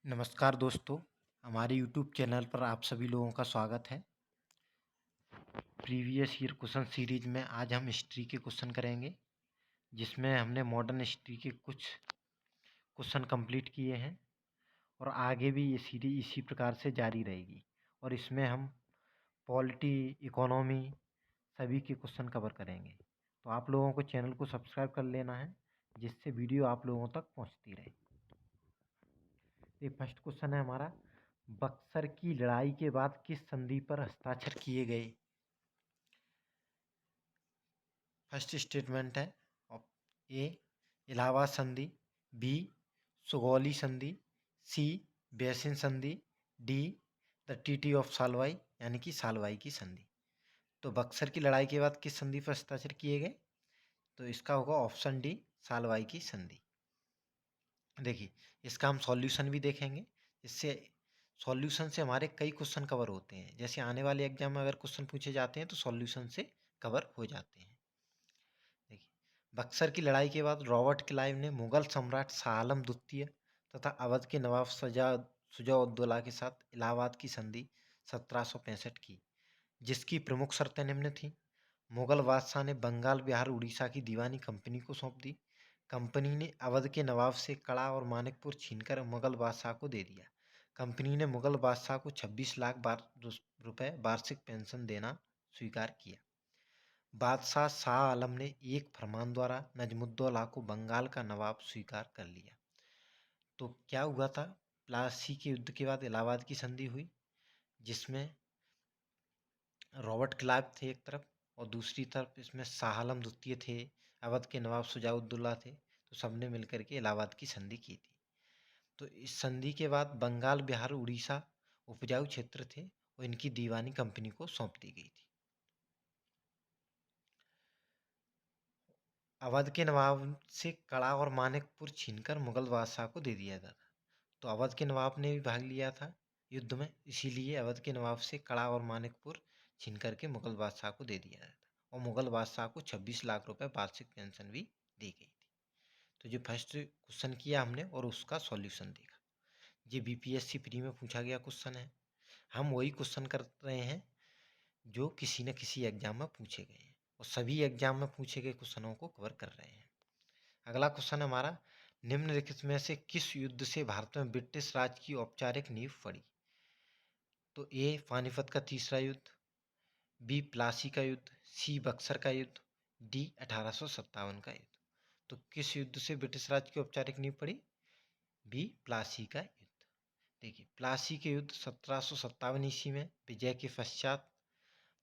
नमस्कार दोस्तों, हमारे यूट्यूब चैनल पर आप सभी लोगों का स्वागत है। प्रीवियस ईयर क्वेश्चन सीरीज में आज हम हिस्ट्री के क्वेश्चन करेंगे, जिसमें हमने मॉडर्न हिस्ट्री के कुछ क्वेश्चन कंप्लीट किए हैं और आगे भी ये सीरीज इसी प्रकार से जारी रहेगी। और इसमें हम पॉलिटी, इकोनॉमी सभी के क्वेश्चन कवर करेंगे। तो आप लोगों को चैनल को सब्सक्राइब कर लेना है, जिससे वीडियो आप लोगों तक पहुँचती रहे। ये फर्स्ट क्वेश्चन है हमारा, बक्सर की लड़ाई के बाद किस संधि पर हस्ताक्षर किए गए? फर्स्ट स्टेटमेंट है ए इलाहाबाद संधि, बी सुगौली संधि, सी बेसिन संधि, डी द ट्रीटी ऑफ सालवाई यानी कि सालवाई की संधि। तो बक्सर की लड़ाई के बाद किस संधि पर हस्ताक्षर किए गए? तो इसका होगा ऑप्शन डी, सालवाई की संधि। देखिए, इसका हम सॉल्यूशन भी देखेंगे। इससे सॉल्यूशन से हमारे कई क्वेश्चन कवर होते हैं। जैसे आने वाले एग्जाम में अगर क्वेश्चन पूछे जाते हैं तो सॉल्यूशन से कवर हो जाते हैं। देखिए, बक्सर की लड़ाई के बाद रॉबर्ट क्लाइव ने मुगल सम्राट शाह आलम द्वितीय तथा अवध के नवाब शुजा-उद-दौला के साथ इलाहाबाद की संधि 1765 की, जिसकी प्रमुख शर्तें निम्न थीं। मुगल बादशाह ने बंगाल, बिहार, उड़ीसा की दीवानी कंपनी को सौंप दी। कंपनी ने अवध के नवाब से कड़ा और मानिकपुर छीनकर मुगल बादशाह को दे दिया। कंपनी ने मुगल बादशाह को 26 लाख रुपए वार्षिक पेंशन देना स्वीकार किया। बादशाह शाह आलम ने एक फरमान द्वारा नजमुद्दौला को बंगाल का नवाब स्वीकार कर लिया। तो क्या हुआ था? प्लासी के युद्ध के बाद इलाहाबाद की संधि हुई, जिसमें रॉबर्ट क्लाइव थे एक तरफ और दूसरी तरफ इसमें शाह आलम द्वितीय थे, अवध के नवाब शुजा-उद-दौला थे। तो सबने मिलकर के इलाहाबाद की संधि की थी। तो इस संधि के बाद बंगाल, बिहार, उड़ीसा उपजाऊ क्षेत्र थे और इनकी दीवानी कंपनी को सौंप दी गई थी। अवध के नवाब से कड़ा और मानिकपुर छीनकर मुगल बादशाह को दे दिया था। तो अवध के नवाब ने भी भाग लिया था युद्ध में, इसीलिए अवध के नवाब से कड़ा और मानिकपुर छीन करके मुगल बादशाह को दे दिया था और मुगल बादशाह को 26 लाख रुपए वार्षिक पेंशन भी दी गई थी। तो जो फर्स्ट क्वेश्चन किया हमने और उसका सॉल्यूशन देखा, ये बीपीएससी प्री में पूछा गया क्वेश्चन है। हम वही क्वेश्चन कर रहे हैं जो किसी न किसी एग्जाम में पूछे गए हैं और सभी एग्जाम में पूछे गए क्वेश्चनों को कवर कर रहे हैं। अगला क्वेश्चन हमारा, निम्नलिखित में से किस युद्ध से भारत में ब्रिटिश राज की औपचारिक नींव पड़ी? तो ए पानीपत का तीसरा युद्ध, बी प्लासी का युद्ध, सी बक्सर का युद्ध, डी 1857 का युद्ध। तो किस युद्ध से ब्रिटिश राज की औपचारिक नींव पड़ी? बी प्लासी का युद्ध। देखिए, प्लासी के युद्ध 1757 ईस्वी में विजय के पश्चात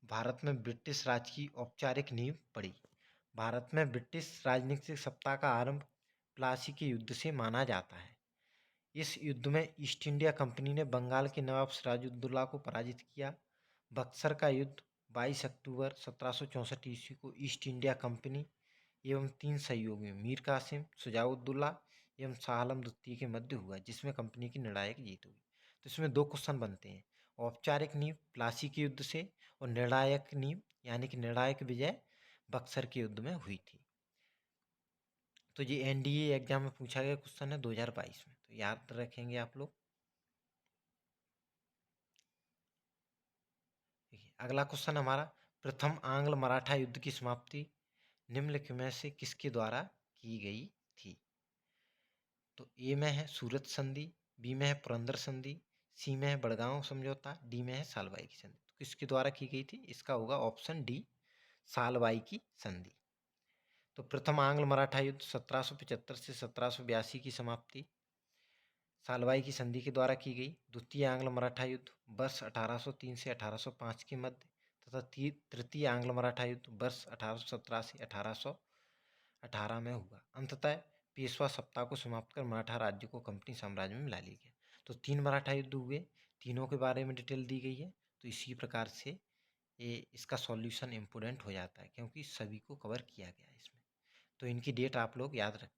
भारत में ब्रिटिश राज की औपचारिक नींव पड़ी। भारत में ब्रिटिश राजनीतिक सत्ता का आरंभ प्लासी के युद्ध से माना जाता है। इस युद्ध में ईस्ट इंडिया कंपनी ने बंगाल के नवाब सिराजुद्दौला को पराजित किया। बक्सर का युद्ध 22 अक्टूबर 1764 ईस्वी को ईस्ट इंडिया कंपनी एवं 3 सहयोगियों मीर कासिम, शुजाउद्दौला एवं शाह आलम द्वितीय के मध्य हुआ, जिसमें कंपनी की निर्णायक जीत हुई। तो इसमें दो क्वेश्चन बनते हैं, औपचारिक नींव प्लासी के युद्ध से और निर्णायक नींव यानी कि निर्णायक विजय बक्सर के युद्ध में हुई थी। तो ये एनडीए एग्जाम में पूछा गया क्वेश्चन है 2022 में, तो याद रखेंगे आप लोग। देखिए, अगला क्वेश्चन हमारा, प्रथम आंग्ल मराठा युद्ध की समाप्ति निम्नलिखित में से किसके द्वारा की गई थी? तो ए में है सूरत संधि, बी में है पुरंदर संधि, सी में है बड़गांव समझौता, डी में है सालवाई की संधि। तो किसके द्वारा की गई थी? इसका होगा ऑप्शन डी, सालवाई की संधि। तो प्रथम आंग्ल मराठा युद्ध 1775 से 1782 की समाप्ति सालवाई की संधि के द्वारा की गई। द्वितीय आंग्ल मराठा युद्ध वर्ष 1803 से 1805 के मध्य तथा तृतीय आंग्ल मराठा युद्ध वर्ष 1817 से 1818 में हुआ। अंततः पेशवा सत्ता को समाप्त कर मराठा राज्य को कंपनी साम्राज्य में मिला लिया गया। तो 3 मराठा युद्ध हुए, तीनों के बारे में डिटेल दी गई है। तो इसी प्रकार से ये इसका सॉल्यूशन इम्पोर्टेंट हो जाता है, क्योंकि सभी को कवर किया गया है इसमें। तो इनकी डेट आप लोग याद रखते हैं।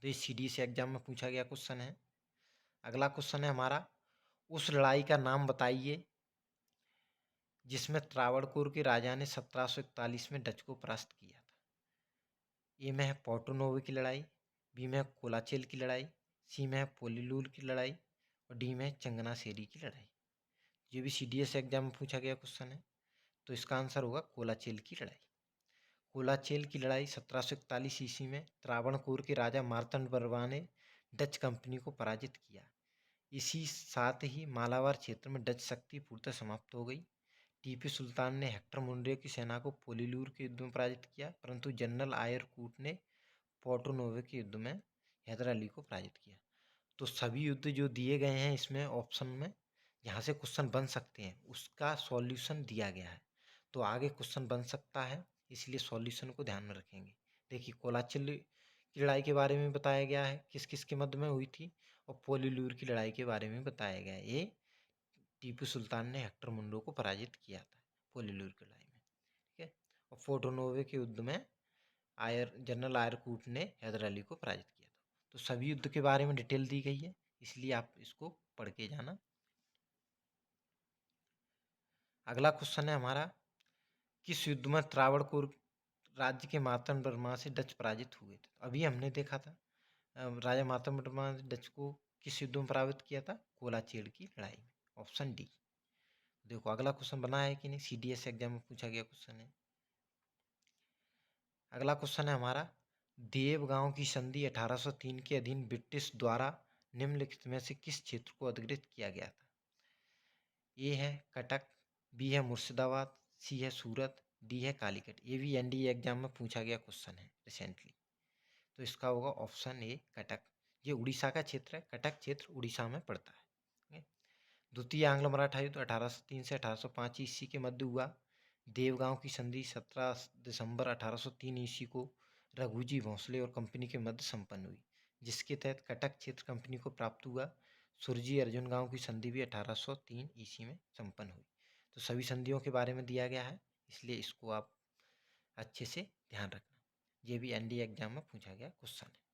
तो ये सीडीएस एग्जाम में पूछा गया क्वेश्चन है। अगला क्वेश्चन है हमारा, उस लड़ाई का नाम बताइए जिसमें त्रावणकोर के राजा ने 1741 में डच को परास्त किया था। ए में है पोर्टो नोवो की लड़ाई, बी में है कोलाचेल की लड़ाई, सी में है पोलीलूर की लड़ाई और डी में है चंगनासेरी की लड़ाई। ये भी CDS एग्जाम में पूछा गया क्वेश्चन है। तो इसका आंसर होगा कोलाचेल की लड़ाई। कोलाचेल की लड़ाई 1741 ईस्वी में त्रावणकोर के राजा मार्तंड वर्मा ने डच कंपनी को पराजित किया। इसी साथ ही मालाबार क्षेत्र में डच शक्ति पूर्णतः समाप्त हो गई। टीपू सुल्तान ने हेक्टर मुंडे की सेना को पोलीलूर के युद्ध में पराजित किया, परंतु जनरल आयरकूट ने पोर्टो नोवे के युद्ध में हैदर अली को पराजित किया। तो सभी युद्ध जो दिए गए हैं इसमें ऑप्शन में यहाँ से क्वेश्चन बन सकते हैं, उसका सॉल्यूशन दिया गया है। तो आगे क्वेश्चन बन सकता है, इसलिए सॉल्यूशन को ध्यान में रखेंगे। देखिए, कोलाचिल की लड़ाई के बारे में बताया गया है किस किस के मध्य में हुई थी, और पोलीलूर की लड़ाई के बारे में बताया गया है। ये टीपू सुल्तान ने हेक्टर मुंडो को पराजित किया था पोलीलूर की लड़ाई में। ठीक है। और फोर्टोनोवे के युद्ध में जनरल आयरकूट ने हैदर अली को पराजित किया था। तो सभी युद्ध के बारे में डिटेल दी गई है, इसलिए आप इसको पढ़ के जाना। अगला क्वेश्चन है हमारा, किस युद्ध में त्रावणकोर राज्य के मार्तंड वर्मा से डच पराजित हुए थे। अभी हमने देखा था राजा मार्तंड वर्मा ने डच को किस युद्ध में पराजित किया था, कोलाचेल की लड़ाई में। Option D. देखो अगला क्वेश्चन बना है कि नहीं, CDS एग्जाम में पूछा गया क्वेश्चन है। अगला क्वेश्चन है हमारा, देवगांव की संधि 1803 के अधीन ब्रिटिश द्वारा निम्नलिखित में से किस क्षेत्र को अधिकृत किया गया था। ए है कटक, बी है मुर्शिदाबाद, सी है सूरत, डी है कालीकट। ये भी NDA एग्जाम में पूछा गया क्वेश्चन है रिसेंटली। तो इसका होगा ऑप्शन ए कटक। ये उड़ीसा का क्षेत्र है, कटक क्षेत्र उड़ीसा में पड़ता है। ठीक है? द्वितीय आंग्ल मराठा युद्ध 1803 से 1805 ईस्वी के मध्य हुआ। देवगांव की संधि 17 दिसंबर 1803 ईस्वी को रघुजी भोंसले और कंपनी के मध्य संपन्न हुई, जिसके तहत कटक क्षेत्र कंपनी को प्राप्त हुआ। सुरजी अर्जुन गांव की संधि भी 1803 ईस्वी में संपन्न हुई। तो सभी संधियों के बारे में दिया गया है, इसलिए इसको आप अच्छे से ध्यान रखना। ये भी NDA एग्जाम में पूछा गया क्वेश्चन है।